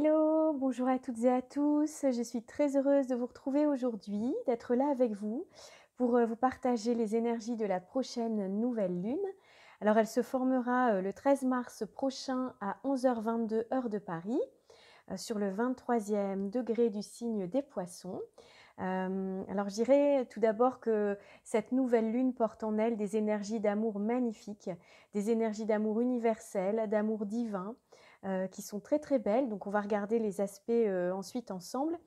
Hello, bonjour à toutes et à tous. Je suis très heureuse de vous retrouver aujourd'hui, d'être là avec vous pour vous partager les énergies de la prochaine nouvelle lune. Alors, elle se formera le 13 mars prochain à 11h22 heure de Paris, sur le 23e degré du signe des Poissons. Alors, je dirais tout d'abord que cette nouvelle lune porte en elle des énergies d'amour magnifiques, des énergies d'amour universel, d'amour divin, qui sont très très belles. Donc, on va regarder les aspects ensuite ensemble.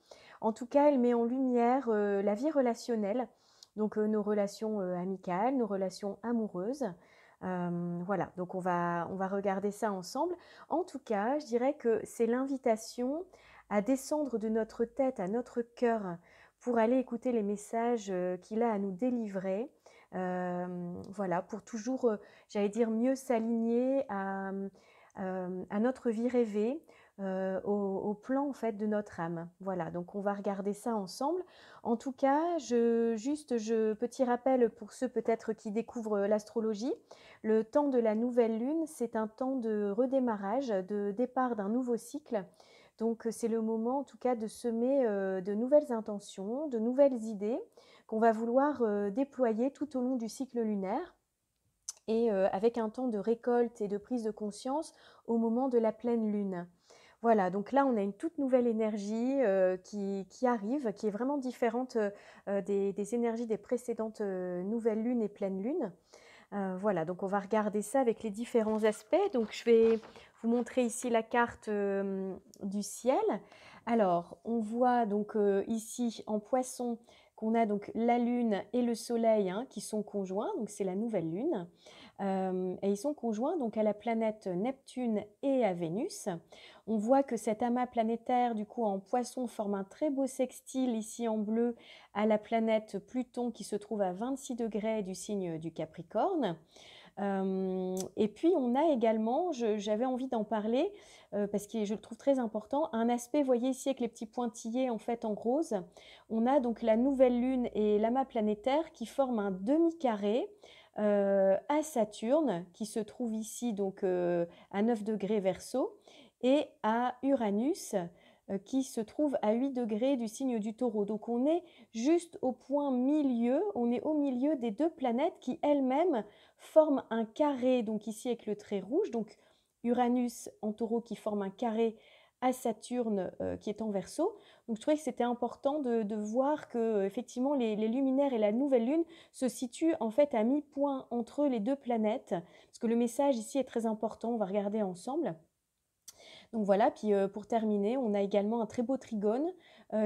En tout cas, elle met en lumière la vie relationnelle, donc nos relations amicales, nos relations amoureuses. Voilà, donc on va regarder ça ensemble. En tout cas, je dirais que c'est l'invitation à descendre de notre tête à notre cœur pour aller écouter les messages qu'il a à nous délivrer. Voilà, pour toujours, j'allais dire, mieux s'aligner à notre vie rêvée, au plan en fait de notre âme. Voilà, donc on va regarder ça ensemble. En tout cas, petit rappel pour ceux peut-être qui découvrent l'astrologie, le temps de la nouvelle lune, c'est un temps de redémarrage, de départ d'un nouveau cycle. Donc c'est le moment en tout cas de semer de nouvelles intentions, de nouvelles idées qu'on va vouloir déployer tout au long du cycle lunaire et avec un temps de récolte et de prise de conscience au moment de la pleine lune. Voilà, donc là on a une toute nouvelle énergie qui arrive, qui est vraiment différente des énergies des précédentes nouvelles lunes et pleines lunes. Voilà, donc on va regarder ça avec les différents aspects. Donc je vais vous montrer ici la carte du ciel. Alors, on voit donc ici en Poisson qu'on a donc la Lune et le Soleil qui sont conjoints, donc c'est la nouvelle Lune. Et ils sont conjoints donc à la planète Neptune et à Vénus. On voit que cet amas planétaire du coup en Poisson forme un très beau sextile ici en bleu à la planète Pluton qui se trouve à 26 degrés du signe du Capricorne. Et puis on a également, j'avais envie d'en parler parce que je le trouve très important, un aspect, vous voyez ici avec les petits pointillés en fait en rose, on a donc la nouvelle lune et l'amas planétaire qui forment un demi-carré à Saturne qui se trouve ici donc à 9 degrés Verseau et à Uranus qui se trouve à 8 degrés du signe du Taureau. Donc on est juste au point milieu, on est au milieu des deux planètes qui elles-mêmes forment un carré, donc ici avec le trait rouge, donc Uranus en Taureau qui forme un carré à Saturne qui est en Verseau. Donc je trouvais que c'était important de voir que effectivement les luminaires et la nouvelle lune se situent en fait à mi-point entre les deux planètes, parce que le message ici est très important, on va regarder ensemble. Donc voilà, puis pour terminer, on a également un très beau trigone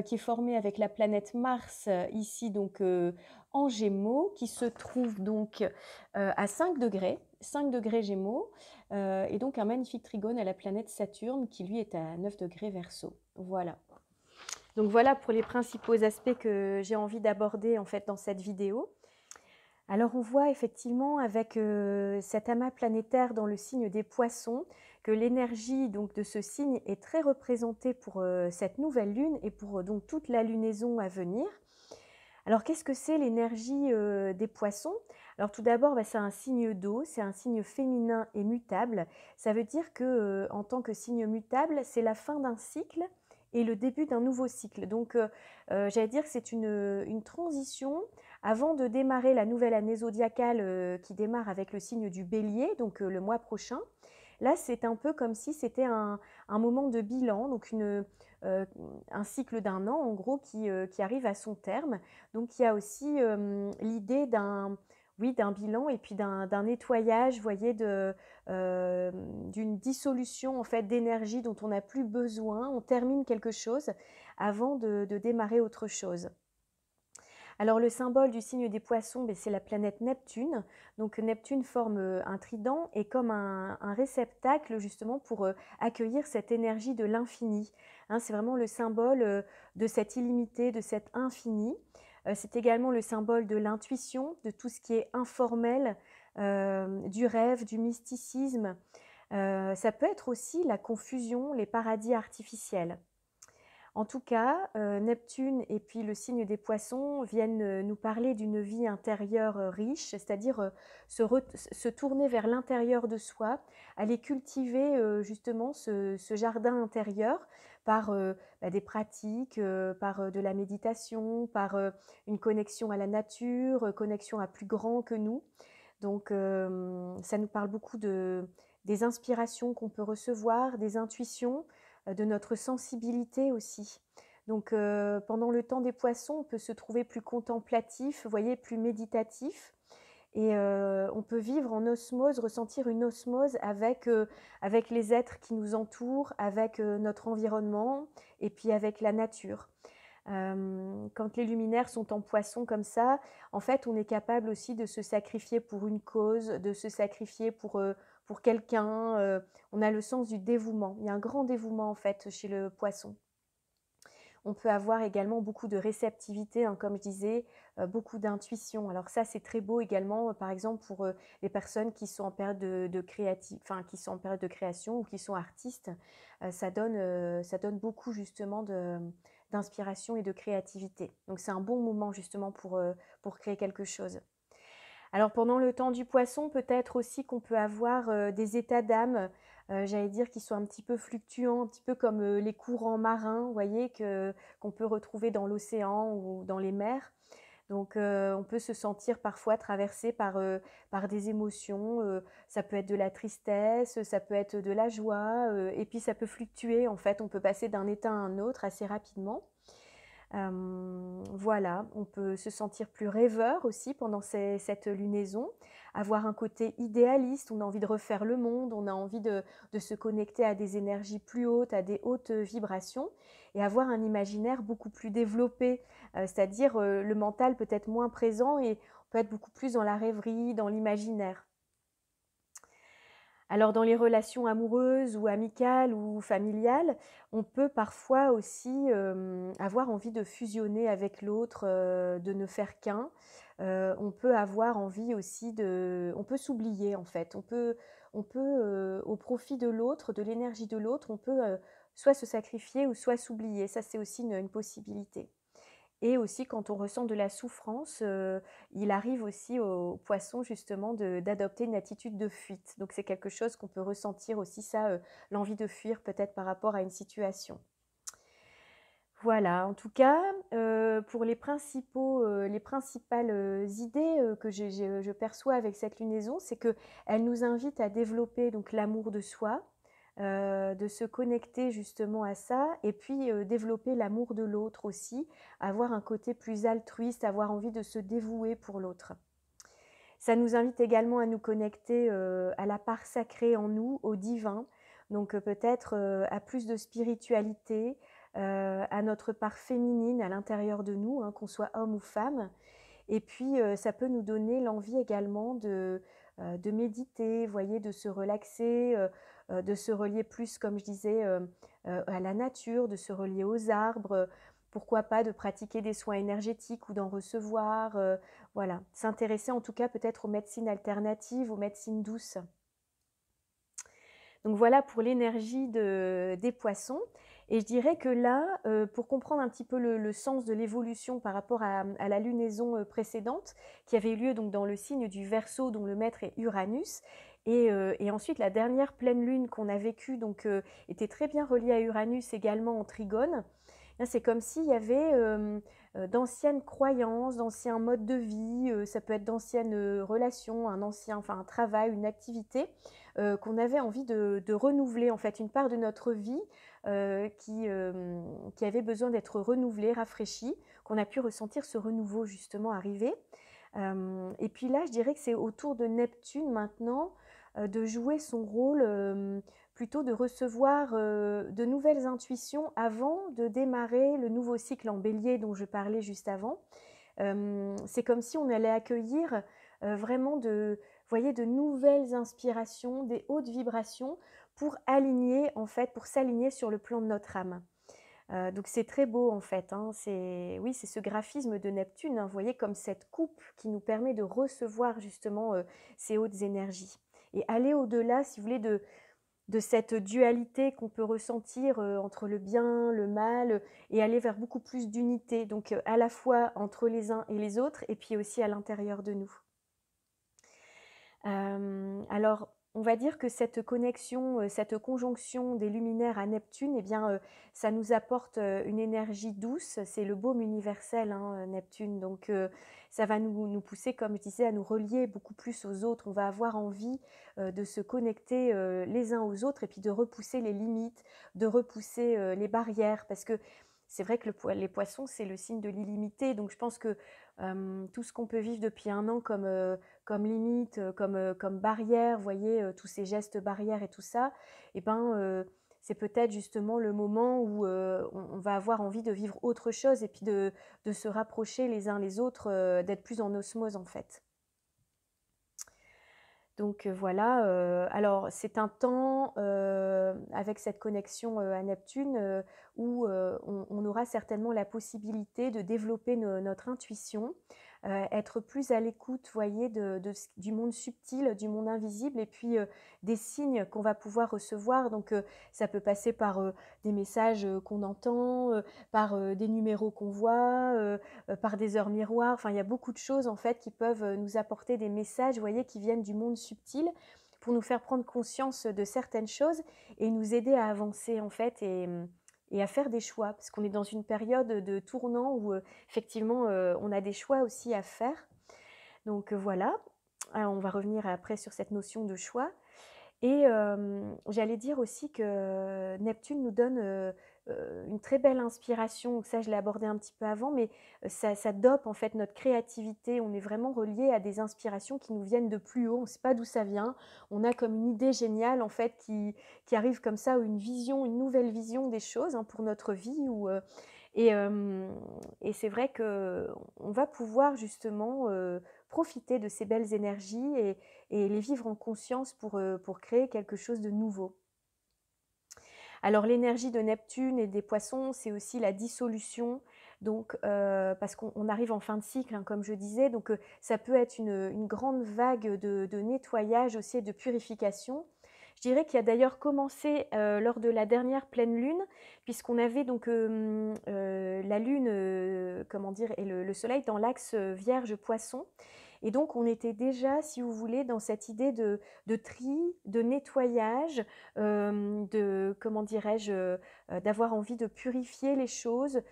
qui est formé avec la planète Mars ici donc en Gémeaux, qui se trouve donc à 5 degrés, 5 degrés Gémeaux, et donc un magnifique trigone à la planète Saturne qui lui est à 9 degrés Verseau. Voilà. Donc voilà pour les principaux aspects que j'ai envie d'aborder en fait dans cette vidéo. Alors on voit effectivement avec cet amas planétaire dans le signe des Poissons que l'énergie donc de ce signe est très représentée pour cette nouvelle lune et pour donc toute la lunaison à venir. Alors qu'est-ce que c'est l'énergie des Poissons? Alors tout d'abord, c'est un signe d'eau, c'est un signe féminin et mutable. Ça veut dire que en tant que signe mutable, c'est la fin d'un cycle et le début d'un nouveau cycle. Donc j'allais dire que c'est une transition avant de démarrer la nouvelle année zodiacale qui démarre avec le signe du Bélier, donc le mois prochain. Là, c'est un peu comme si c'était un moment de bilan, donc un cycle d'un an en gros qui arrive à son terme. Donc il y a aussi l'idée d'un bilan et puis d'un nettoyage, vous voyez, d'une dissolution en fait d'énergie dont on n'a plus besoin. On termine quelque chose avant de démarrer autre chose. Alors le symbole du signe des Poissons, c'est la planète Neptune. Donc Neptune forme un trident et comme un réceptacle justement pour accueillir cette énergie de l'infini. C'est vraiment le symbole de cet illimité, de cet infini. C'est également le symbole de l'intuition, de tout ce qui est informel, du rêve, du mysticisme. Ça peut être aussi la confusion, les paradis artificiels. En tout cas, Neptune et puis le signe des Poissons viennent, nous parler d'une vie intérieure, riche, c'est-à-dire, se tourner vers l'intérieur de soi, aller cultiver, justement ce jardin intérieur par, des pratiques, par, de la méditation, par, une connexion à la nature, connexion à plus grand que nous. Donc, ça nous parle beaucoup des inspirations qu'on peut recevoir, des intuitions, de notre sensibilité aussi. Donc, pendant le temps des Poissons, on peut se trouver plus contemplatif, vous voyez, plus méditatif. Et on peut vivre en osmose, ressentir une osmose avec les êtres qui nous entourent, avec notre environnement et puis avec la nature. Quand les luminaires sont en Poisson comme ça, en fait, on est capable aussi de se sacrifier pour une cause, de se sacrifier pour quelqu'un. On a le sens du dévouement. Il y a un grand dévouement en fait chez le Poisson. On peut avoir également beaucoup de réceptivité, hein, comme je disais, beaucoup d'intuition. Alors ça, c'est très beau également, par exemple, pour les personnes qui sont en période qui sont en période de création ou qui sont artistes. Ça donne beaucoup justement d'inspiration et de créativité. Donc c'est un bon moment justement pour créer quelque chose. Alors pendant le temps du Poisson, peut-être aussi qu'on peut avoir des états d'âme, j'allais dire, qui sont un petit peu fluctuants, un petit peu comme les courants marins, vous voyez, qu'on peut retrouver dans l'océan ou dans les mers. Donc on peut se sentir parfois traversé par des émotions, ça peut être de la tristesse, ça peut être de la joie, et puis ça peut fluctuer en fait, on peut passer d'un état à un autre assez rapidement. Voilà, on peut se sentir plus rêveur aussi pendant cette lunaison, avoir un côté idéaliste, on a envie de refaire le monde, on a envie de se connecter à des énergies plus hautes, à des hautes vibrations, et avoir un imaginaire beaucoup plus développé, c'est-à-dire le mental peut être moins présent et on peut être beaucoup plus dans la rêverie, dans l'imaginaire. Alors dans les relations amoureuses ou amicales ou familiales, on peut parfois aussi avoir envie de fusionner avec l'autre, de ne faire qu'un. On peut avoir envie aussi on peut s'oublier en fait. Au profit de l'autre, de l'énergie de l'autre, on peut soit se sacrifier ou soit s'oublier. Ça, c'est aussi une possibilité. Et aussi quand on ressent de la souffrance, il arrive aussi aux poissons justement d'adopter une attitude de fuite. Donc c'est quelque chose qu'on peut ressentir aussi ça, l'envie de fuir peut-être par rapport à une situation. Voilà, en tout cas, pour les principales, idées, que je perçois avec cette lunaison, c'est qu'elle nous invite à développer donc l'amour de soi, de se connecter justement à ça et puis, développer l'amour de l'autre aussi, avoir un côté plus altruiste, avoir envie de se dévouer pour l'autre. Ça nous invite également à nous connecter, à la part sacrée en nous, au divin, donc peut-être, à plus de spiritualité, à notre part féminine à l'intérieur de nous, hein, qu'on soit homme ou femme. Et puis, ça peut nous donner l'envie également de méditer, vous voyez, de se relaxer, de se relier plus, comme je disais, à la nature, de se relier aux arbres, pourquoi pas de pratiquer des soins énergétiques ou d'en recevoir, voilà. S'intéresser en tout cas peut-être aux médecines alternatives, aux médecines douces. Donc voilà pour l'énergie des Poissons. Et je dirais que là, pour comprendre un petit peu le sens de l'évolution par rapport à la lunaison précédente, qui avait eu lieu donc dans le signe du Verseau, dont le maître est Uranus, et ensuite la dernière pleine lune qu'on a vécue donc, était très bien reliée à Uranus également en Trigone. C'est comme s'il y avait d'anciennes croyances, d'anciens modes de vie, ça peut être d'anciennes relations, un travail, une activité qu'on avait envie de renouveler, en fait, une part de notre vie qui avait besoin d'être renouvelée, rafraîchie, qu'on a pu ressentir ce renouveau justement arriver. Et puis là, je dirais que c'est au tour de Neptune maintenant de jouer son rôle, plutôt de recevoir de nouvelles intuitions avant de démarrer le nouveau cycle en bélier dont je parlais juste avant. C'est comme si on allait accueillir vraiment voyez, de nouvelles inspirations, des hautes vibrations pour aligner, en fait, pour s'aligner sur le plan de notre âme. Donc c'est très beau en fait, hein. Oui, c'est ce graphisme de Neptune, hein, vous voyez, comme cette coupe qui nous permet de recevoir justement ces hautes énergies. Et aller au-delà, si vous voulez, de cette dualité qu'on peut ressentir, entre le bien, le mal, et aller vers beaucoup plus d'unité, donc à la fois entre les uns et les autres et puis aussi à l'intérieur de nous. Alors, on va dire que cette connexion, cette conjonction des luminaires à Neptune, eh bien, ça nous apporte, une énergie douce. C'est le baume universel, hein, Neptune, donc ça va nous pousser, comme je disais, à nous relier beaucoup plus aux autres. On va avoir envie, de se connecter, les uns aux autres et puis de repousser les limites, de repousser, les barrières. Parce que c'est vrai que les poissons, c'est le signe de l'illimité, donc je pense que, tout ce qu'on peut vivre depuis un an comme limite, comme barrière, vous voyez, tous ces gestes barrières et tout ça, et ben, c'est peut-être justement le moment où on va avoir envie de vivre autre chose et puis de se rapprocher les uns les autres, d'être plus en osmose en fait. Donc voilà, alors c'est un temps avec cette connexion à Neptune où on aura certainement la possibilité de développer notre intuition, être plus à l'écoute, voyez, du monde subtil, du monde invisible, et puis des signes qu'on va pouvoir recevoir. Donc ça peut passer par des messages qu'on entend, par des numéros qu'on voit, par des heures miroirs. Enfin, il y a beaucoup de choses en fait qui peuvent nous apporter des messages, vous voyez, qui viennent du monde subtil pour nous faire prendre conscience de certaines choses et nous aider à avancer en fait et à faire des choix, parce qu'on est dans une période de tournant où effectivement on a des choix aussi à faire. Donc voilà. Alors, on va revenir après sur cette notion de choix. Et j'allais dire aussi que Neptune nous donne une très belle inspiration. Donc ça, je l'ai abordé un petit peu avant, mais ça dope en fait notre créativité. On est vraiment relié à des inspirations qui nous viennent de plus haut. On ne sait pas d'où ça vient. On a comme une idée géniale en fait qui arrive comme ça, ou une vision, une nouvelle vision des choses, hein, pour notre vie. Et, et c'est vrai qu'on va pouvoir justement profiter de ces belles énergies et les vivre en conscience pour créer quelque chose de nouveau. Alors l'énergie de Neptune et des poissons, c'est aussi la dissolution, donc parce qu'on arrive en fin de cycle, hein, comme je disais, donc ça peut être une grande vague de nettoyage aussi et de purification. Je dirais qu'il a d'ailleurs commencé lors de la dernière pleine lune, puisqu'on avait donc la lune, comment dire, et le soleil dans l'axe Vierge-Poisson. Et donc, on était déjà, si vous voulez, dans cette idée de tri, de nettoyage, comment dirais-je, d'avoir envie de purifier les choses,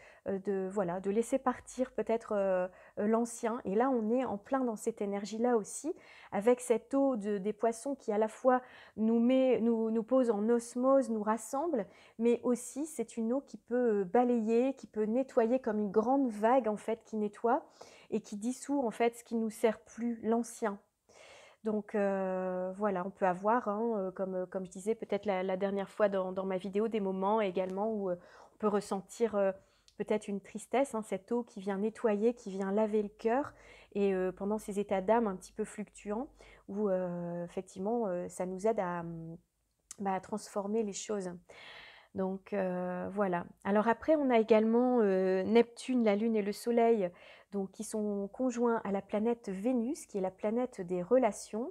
voilà, de laisser partir peut-être l'ancien. Et là, on est en plein dans cette énergie-là aussi, avec cette eau des poissons qui à la fois nous pose en osmose, nous rassemble, mais aussi c'est une eau qui peut balayer, qui peut nettoyer comme une grande vague en fait qui nettoie et qui dissout en fait ce qui nous sert plus, l'ancien. Donc voilà, on peut avoir, hein, comme je disais peut-être la dernière fois dans ma vidéo, des moments également où on peut ressentir peut-être une tristesse, hein, cette eau qui vient nettoyer, qui vient laver le cœur, et pendant ces états d'âme un petit peu fluctuants, où effectivement ça nous aide à transformer les choses. Donc voilà. Alors après, on a également Neptune, la Lune et le Soleil, donc, qui sont conjoints à la planète Vénus, qui est la planète des relations,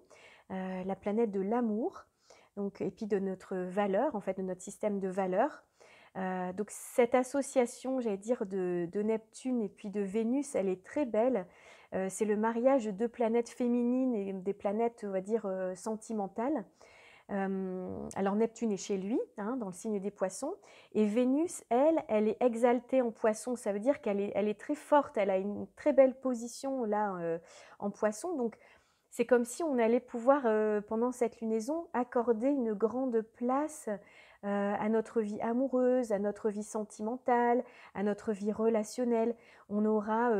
la planète de l'amour, donc, et puis de notre valeur, en fait, de notre système de valeurs. Donc cette association, j'allais dire, de Neptune et puis de Vénus, elle est très belle. C'est le mariage de deux planètes féminines et des planètes, on va dire, sentimentales. Alors Neptune est chez lui, hein, dans le signe des poissons, et Vénus, elle est exaltée en poisson, ça veut dire elle est très forte, elle a une très belle position là en poisson, donc c'est comme si on allait pouvoir, pendant cette lunaison, accorder une grande place à notre vie amoureuse, à notre vie sentimentale, à notre vie relationnelle. On aura,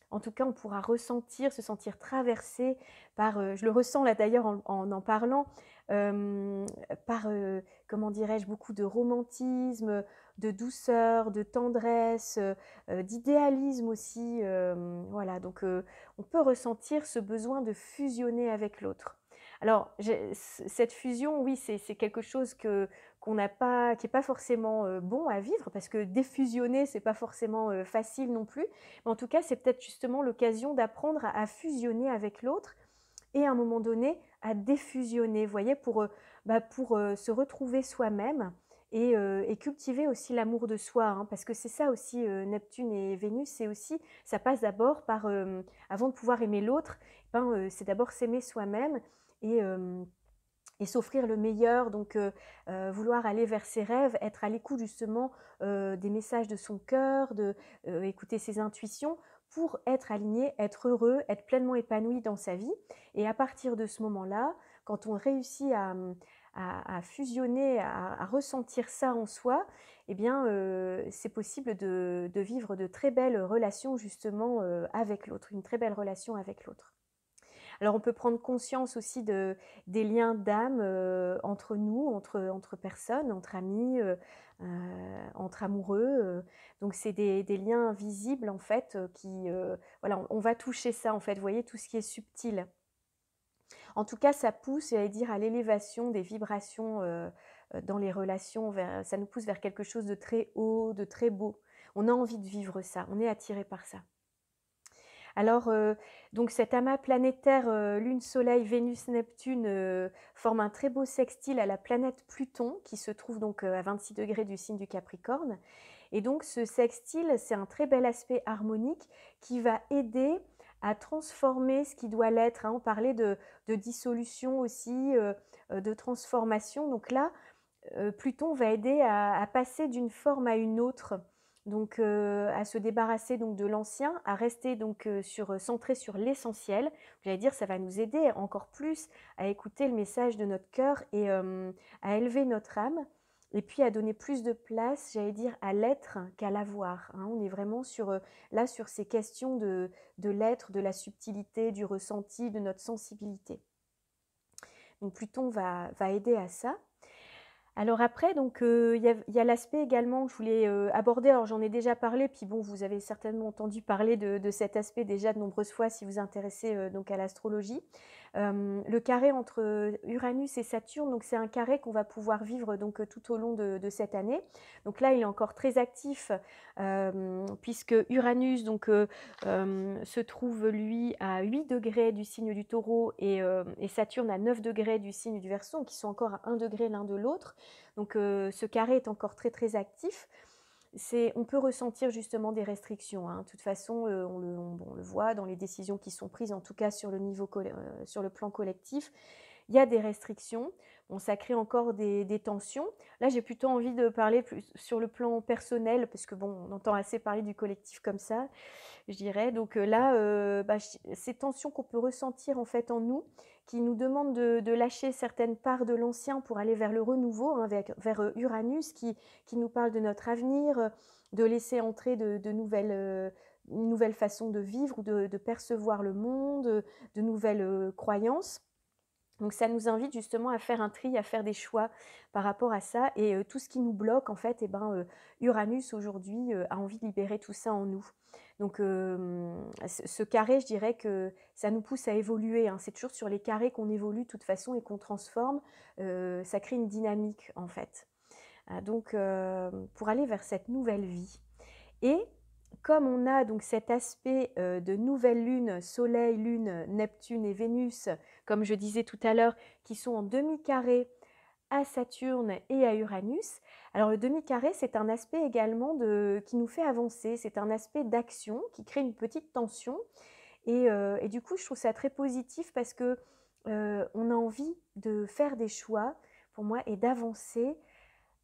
en tout cas, on pourra ressentir, se sentir traversé par, je le ressens là d'ailleurs en parlant, euh, par, comment dirais-je, beaucoup de romantisme, de douceur, de tendresse, d'idéalisme aussi. Voilà, donc on peut ressentir ce besoin de fusionner avec l'autre. Alors, cette fusion, oui, c'est quelque chose qu'on n'a pas, qui n'est pas forcément bon à vivre, parce que défusionner, c'est pas forcément facile non plus. Mais en tout cas, c'est peut-être justement l'occasion d'apprendre à fusionner avec l'autre et à un moment donné, à défusionner, vous voyez, pour se retrouver soi-même et cultiver aussi l'amour de soi, hein, parce que c'est ça aussi, Neptune et Vénus, c'est aussi ça passe d'abord par, avant de pouvoir aimer l'autre, ben, c'est d'abord s'aimer soi-même et hem et s'offrir le meilleur, donc vouloir aller vers ses rêves, être à l'écoute justement des messages de son cœur, écouter ses intuitions pour être aligné, être heureux, être pleinement épanoui dans sa vie. Et à partir de ce moment-là, quand on réussit à fusionner, à ressentir ça en soi, eh bien, c'est possible de vivre de très belles relations justement avec l'autre, une très belle relation avec l'autre. Alors on peut prendre conscience aussi des liens d'âme entre nous, entre personnes, entre amis, entre amoureux. Donc c'est des liens visibles en fait qui, voilà, on va toucher ça en fait, vous voyez, tout ce qui est subtil. En tout cas, ça pousse, j'allais dire, à l'élévation des vibrations dans les relations, ça nous pousse vers quelque chose de très haut, de très beau. On a envie de vivre ça, on est attiré par ça. Alors, donc cet amas planétaire, Lune, Soleil, Vénus, Neptune, forme un très beau sextile à la planète Pluton qui se trouve donc, à 26° du signe du Capricorne et donc ce sextile, c'est un très bel aspect harmonique qui va aider à transformer ce qui doit l'être, hein. On parlait de dissolution aussi, de transformation. Donc là, Pluton va aider à passer d'une forme à une autre, donc à se débarrasser donc de l'ancien, à rester donc centré sur l'essentiel. J'allais dire, ça va nous aider encore plus à écouter le message de notre cœur et à élever notre âme. Et puis à donner plus de place, j'allais dire, à l'être qu'à l'avoir, hein. On est vraiment là sur ces questions de l'être, de la subtilité, du ressenti, de notre sensibilité. Donc Pluton va aider à ça. Alors après, donc y a l'aspect également que je voulais aborder. Alors j'en ai déjà parlé, puis bon, vous avez certainement entendu parler de cet aspect déjà de nombreuses fois si vous vous intéressez donc à l'astrologie. Le carré entre Uranus et Saturne, donc c'est un carré qu'on va pouvoir vivre donc tout au long de cette année. Donc là, il est encore très actif puisque Uranus donc se trouve lui à 8° du signe du Taureau et Saturne à 9° du signe du Verseau, donc ils sont encore à 1° l'un de l'autre. Donc ce carré est encore très très actif. On peut ressentir justement des restrictions, hein. De toute façon, on le voit dans les décisions qui sont prises, en tout cas sur sur le plan collectif. Il y a des restrictions. Bon, ça crée encore des tensions. Là, j'ai plutôt envie de parler plus sur le plan personnel, parce que bon, on entend assez parler du collectif comme ça, je dirais. Donc là, ces tensions qu'on peut ressentir en fait en nous, qui nous demandent de lâcher certaines parts de l'ancien pour aller vers le renouveau, hein, vers Uranus, qui nous parle de notre avenir, de laisser entrer de nouvelles façons de vivre ou de percevoir le monde, de nouvelles croyances. Donc ça nous invite justement à faire un tri, à faire des choix par rapport à ça et tout ce qui nous bloque en fait, Uranus aujourd'hui a envie de libérer tout ça en nous. Donc ce carré, je dirais que ça nous pousse à évoluer, hein. C'est toujours sur les carrés qu'on évolue de toute façon et qu'on transforme, ça crée une dynamique en fait. Donc pour aller vers cette nouvelle vie. Et comme on a donc cet aspect de nouvelle lune, Soleil, Lune, Neptune et Vénus, comme je disais tout à l'heure, qui sont en demi-carré à Saturne et à Uranus. Alors le demi-carré, c'est un aspect également qui nous fait avancer, c'est un aspect d'action qui crée une petite tension. Et du coup, je trouve ça très positif parce que on a envie de faire des choix, pour moi, et d'avancer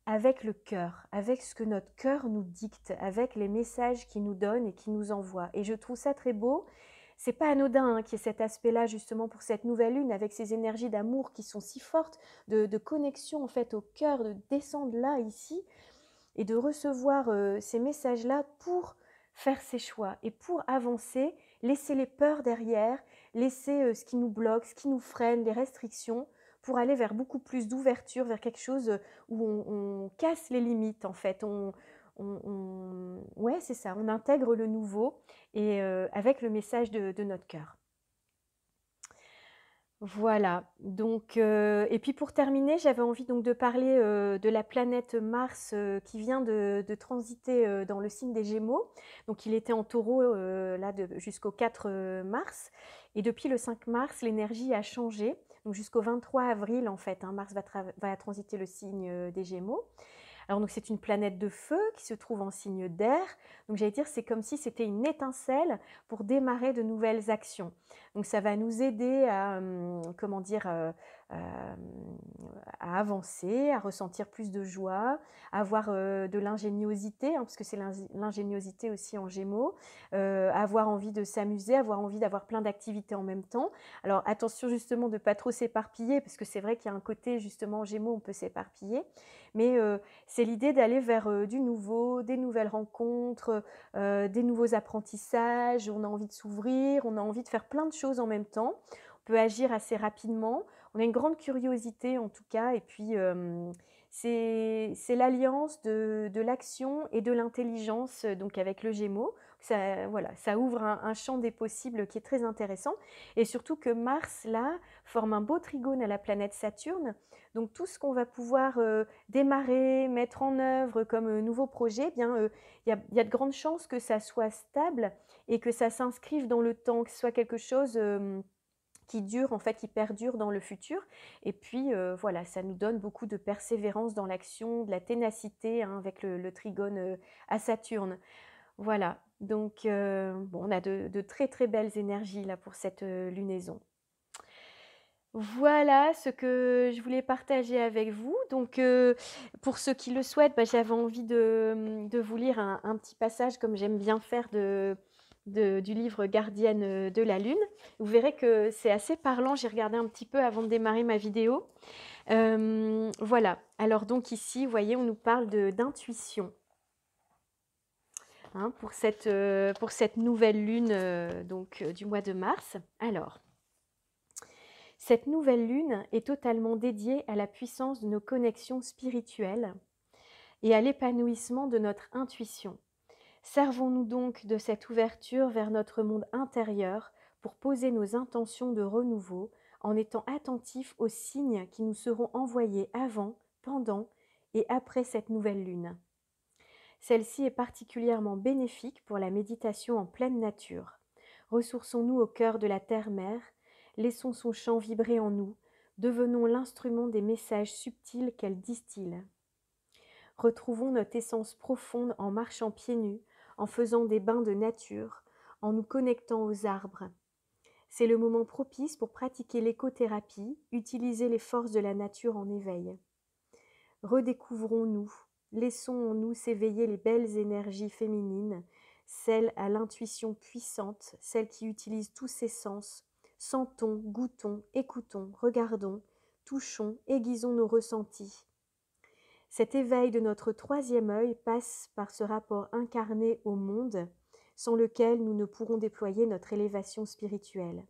avec le cœur, avec ce que notre cœur nous dicte, avec les messages qu'il nous donne et qu'il nous envoie. Et je trouve ça très beau. C'est pas anodin qu'il y ait cet aspect-là justement pour cette nouvelle lune, avec ces énergies d'amour qui sont si fortes, de connexion en fait au cœur, de descendre là, ici, et de recevoir ces messages-là pour faire ses choix et pour avancer, laisser les peurs derrière, laisser ce qui nous bloque, ce qui nous freine, les restrictions, pour aller vers beaucoup plus d'ouverture, vers quelque chose où on casse les limites en fait. Ouais, c'est ça, on intègre le nouveau et avec le message de notre cœur. Voilà, donc et puis pour terminer, j'avais envie donc de parler de la planète Mars qui vient de transiter dans le signe des Gémeaux. Donc il était en Taureau là jusqu'au 4 mars et depuis le 5 mars, l'énergie a changé. donc jusqu'au 23 avril en fait, hein, Mars va transiter le signe des Gémeaux. Alors donc c'est une planète de feu qui se trouve en signe d'air. Donc j'allais dire c'est comme si c'était une étincelle pour démarrer de nouvelles actions. Donc ça va nous aider à comment dire à avancer, à ressentir plus de joie, à avoir de l'ingéniosité, hein, parce que c'est l'ingéniosité aussi en Gémeaux, avoir envie de s'amuser, avoir envie d'avoir plein d'activités en même temps. Alors attention justement de pas trop s'éparpiller, parce que c'est vrai qu'il y a un côté justement en Gémeaux on peut s'éparpiller, mais c'est l'idée d'aller vers du nouveau, des nouvelles rencontres, des nouveaux apprentissages. On a envie de s'ouvrir, on a envie de faire plein de choses en même temps. On peut agir assez rapidement. On a une grande curiosité en tout cas. Et puis, c'est l'alliance de l'action et de l'intelligence donc avec le Gémeaux. Ça, voilà, ça ouvre un champ des possibles qui est très intéressant. Et surtout que Mars, là, forme un beau trigone à la planète Saturne. Donc tout ce qu'on va pouvoir démarrer, mettre en œuvre comme nouveau projet, eh bien, y a de grandes chances que ça soit stable et que ça s'inscrive dans le temps, que ce soit quelque chose qui dure, en fait, qui perdure dans le futur. Et puis, voilà, ça nous donne beaucoup de persévérance dans l'action, de la ténacité, hein, avec le trigone à Saturne. Voilà, donc bon, on a de très très belles énergies là pour cette lunaison. Voilà ce que je voulais partager avec vous. Donc, pour ceux qui le souhaitent, bah, j'avais envie de vous lire un petit passage comme j'aime bien faire du livre Gardienne de la Lune. Vous verrez que c'est assez parlant. J'ai regardé un petit peu avant de démarrer ma vidéo. Voilà. Alors donc ici, vous voyez, on nous parle d'intuition. Hein, pour cette nouvelle lune du mois de mars. Alors, cette nouvelle lune est totalement dédiée à la puissance de nos connexions spirituelles et à l'épanouissement de notre intuition. Servons-nous donc de cette ouverture vers notre monde intérieur pour poser nos intentions de renouveau en étant attentifs aux signes qui nous seront envoyés avant, pendant et après cette nouvelle lune. Celle-ci est particulièrement bénéfique pour la méditation en pleine nature. Ressourçons-nous au cœur de la terre-mère, laissons son chant vibrer en nous, devenons l'instrument des messages subtils qu'elle distille. Retrouvons notre essence profonde en marchant pieds nus, en faisant des bains de nature, en nous connectant aux arbres. C'est le moment propice pour pratiquer l'écothérapie, utiliser les forces de la nature en éveil. Redécouvrons-nous, laissons en nous s'éveiller les belles énergies féminines, celles à l'intuition puissante, celles qui utilisent tous ses sens. Sentons, goûtons, écoutons, regardons, touchons, aiguisons nos ressentis. Cet éveil de notre troisième œil passe par ce rapport incarné au monde, sans lequel nous ne pourrons déployer notre élévation spirituelle.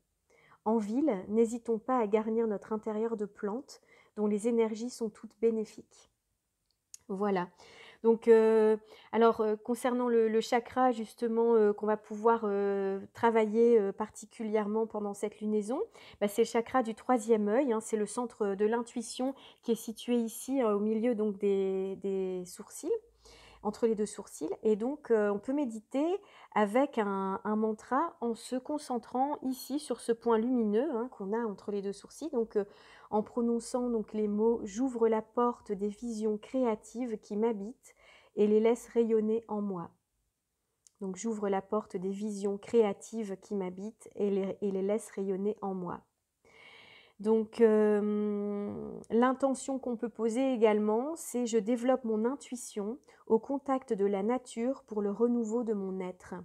En ville, n'hésitons pas à garnir notre intérieur de plantes dont les énergies sont toutes bénéfiques. Voilà. Donc, concernant le chakra justement qu'on va pouvoir travailler particulièrement pendant cette lunaison, bah, c'est le chakra du troisième œil, hein, c'est le centre de l'intuition qui est situé ici au milieu donc des sourcils, entre les deux sourcils. Et donc, on peut méditer avec un mantra en se concentrant ici sur ce point lumineux hein, qu'on a entre les deux sourcils. Donc, en prononçant donc les mots « J'ouvre la porte des visions créatives qui m'habitent et les laisse rayonner en moi ». Donc, j'ouvre la porte des visions créatives qui m'habitent et les laisse rayonner en moi. Donc, l'intention qu'on peut poser également, c'est « Je développe mon intuition au contact de la nature pour le renouveau de mon être ».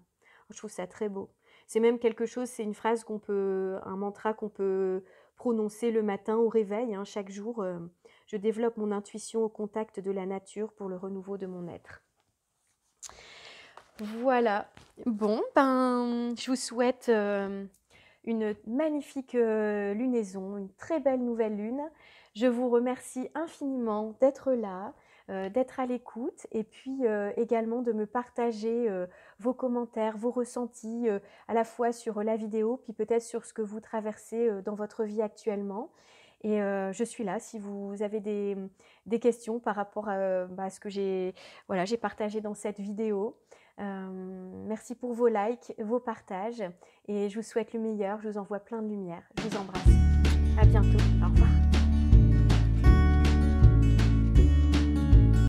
Je trouve ça très beau. C'est même quelque chose, c'est une phrase un mantra qu'on peut prononcer le matin au réveil, hein, chaque jour. Je développe mon intuition au contact de la nature pour le renouveau de mon être. Voilà. Bon, je vous souhaite une magnifique lunaison, une très belle nouvelle lune. Je vous remercie infiniment d'être là, d'être à l'écoute et puis également de me partager vos commentaires, vos ressentis à la fois sur la vidéo puis peut-être sur ce que vous traversez dans votre vie actuellement. Et je suis là si vous avez des questions par rapport à ce que j'ai partagé dans cette vidéo. Merci pour vos likes, vos partages et je vous souhaite le meilleur, je vous envoie plein de lumière. Je vous embrasse. À bientôt. Au revoir.